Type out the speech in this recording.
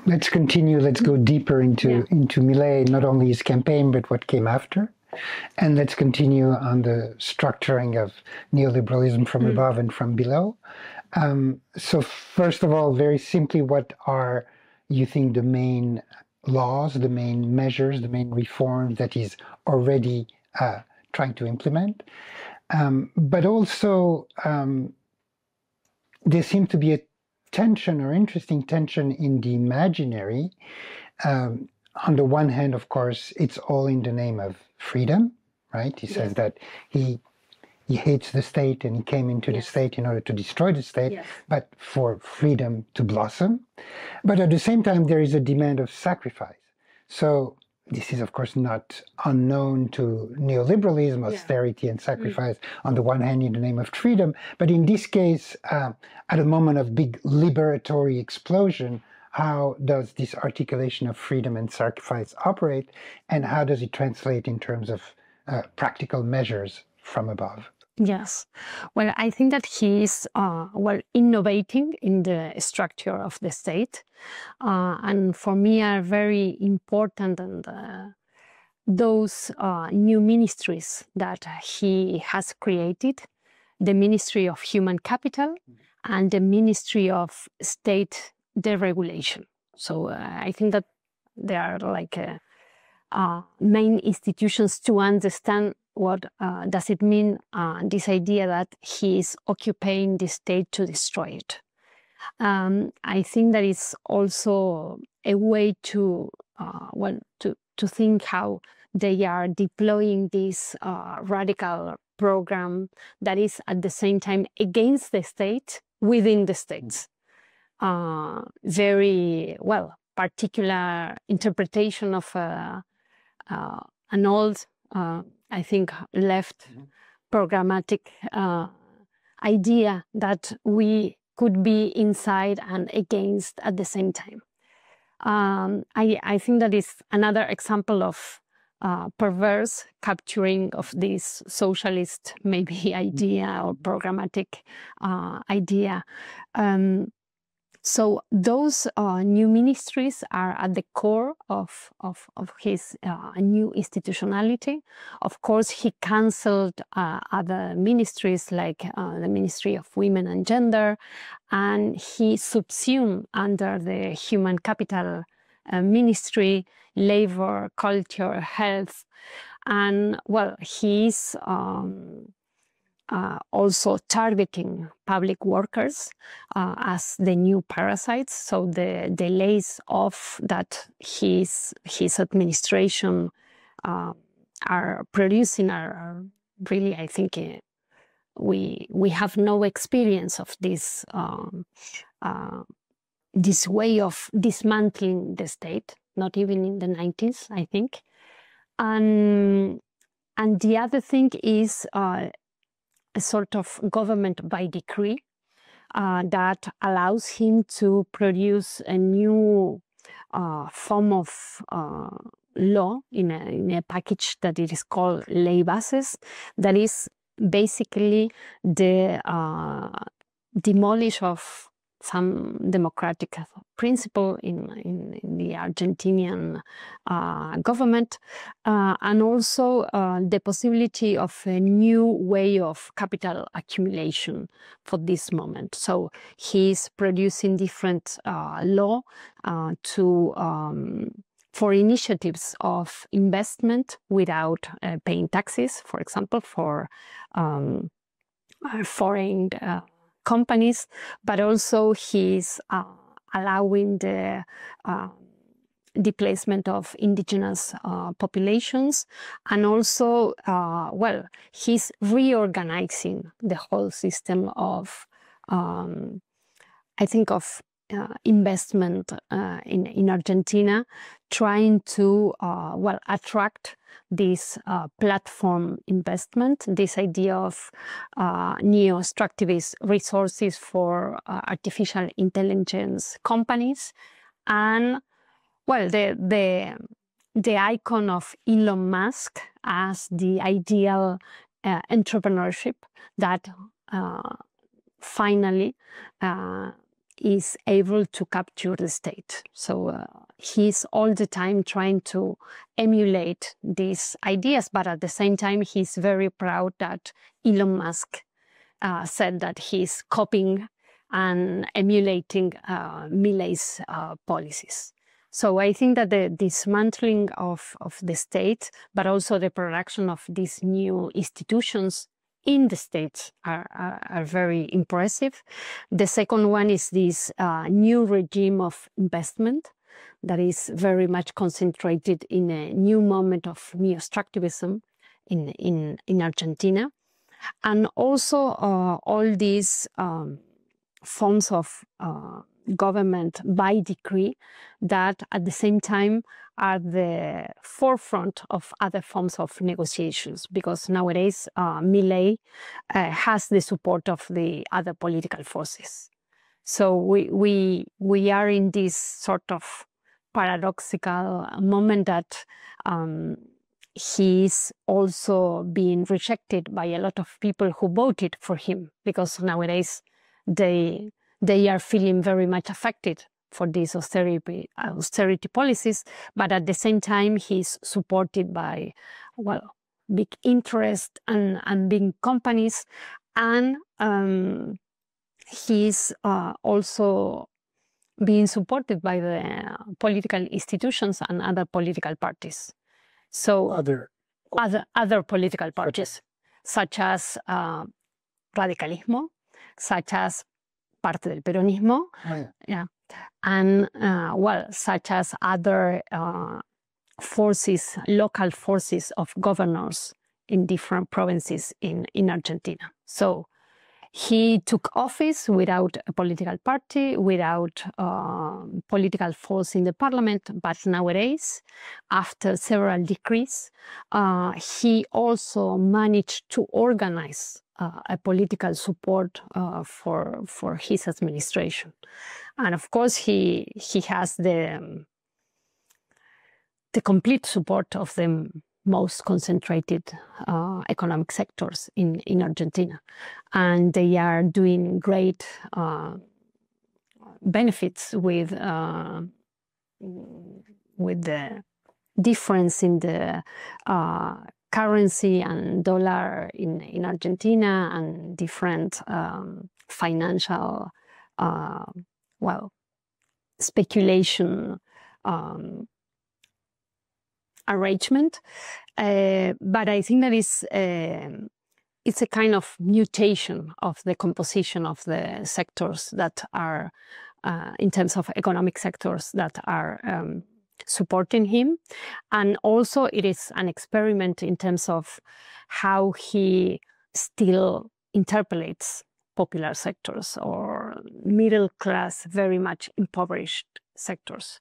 let's continue. Let's go deeper into Millet, not only his campaign, but what came after. And let's continue on the structuring of neoliberalism from above and from below. So first of all, very simply, what are, you think, the main laws, the main measures, the main reforms that he's already trying to implement? But also, there seems to be a tension, or interesting tension, in the imaginary. On the one hand, of course, it's all in the name of freedom, right? He says that he hates the state and he came into the state in order to destroy the state, but for freedom to blossom. But at the same time, there is a demand of sacrifice. So this is, of course, not unknown to neoliberalism, austerity and sacrifice, on the one hand, in the name of freedom. But in this case, at a moment of big liberatory explosion, how does this articulation of freedom and sacrifice operate, and how does it translate in terms of practical measures from above? Yes. Well, I think that he is innovating in the structure of the state. And for me are very important, and those new ministries that he has created, the Ministry of Human Capital and the Ministry of State Deregulation. So I think that they are like main institutions to understand what does it mean, this idea that he is occupying the state to destroy it. I think that is also a way to think how they are deploying this radical program that is at the same time against the state within the states. Very particular interpretation of an old, I think, left programmatic idea that we could be inside and against at the same time. I think that is another example of perverse capturing of this socialist maybe idea or programmatic idea. So those new ministries are at the core of his new institutionality. Of course, he cancelled other ministries like the Ministry of Women and Gender, and he subsumed under the Human Capital Ministry, Labor, Culture, Health, and he's also targeting public workers as the new parasites. So the lays off that his administration are producing are really, I think, we have no experience of this this way of dismantling the state, not even in the 90s, I think. And the other thing is a sort of government by decree that allows him to produce a new form of law in a package that it is called ley bases, that is basically the demolish of some democratic principle in the Argentinian government, and also the possibility of a new way of capital accumulation for this moment. So he's producing different law for initiatives of investment without paying taxes, for example, for foreign companies, but also he's allowing the displacement of indigenous populations, and also, he's reorganizing the whole system of, I think, of investment in Argentina, trying to attract this platform investment, this idea of neo-extractivist resources for artificial intelligence companies, and the icon of Elon Musk as the ideal entrepreneurship that finally is able to capture the state. So he's all the time trying to emulate these ideas, but at the same time, he's very proud that Elon Musk said that he's copying and emulating Millei's policies. So I think that the dismantling of the state, but also the production of these new institutions in the states are very impressive. The second one is this new regime of investment that is very much concentrated in a new moment of neo-extractivism in Argentina. And also all these forms of government by decree that at the same time are the forefront of other forms of negotiations, because nowadays Milei has the support of the other political forces. So we are in this sort of paradoxical moment that he's also being rejected by a lot of people who voted for him, because nowadays they are feeling very much affected for these austerity policies, but at the same time he's supported by, well, big interest and big companies, and he's also being supported by the political institutions and other political parties. So other political parties, such as radicalismo, such as parte del peronismo, yeah, and well, such as other forces, local forces of governors in different provinces in Argentina. So he took office without a political party, without political force in the parliament, but nowadays, after several decrees, he also managed to organize a political support for his administration. And of course, he has the complete support of the most concentrated economic sectors in Argentina. And they are doing great benefits with the difference in the currency and dollar in Argentina, and different financial, well, speculation arrangement. But I think that it's a kind of mutation of the composition of the sectors that are, in terms of economic sectors that are supporting him. And also it is an experiment in terms of how he still interpolates popular sectors or middle class, very much impoverished sectors.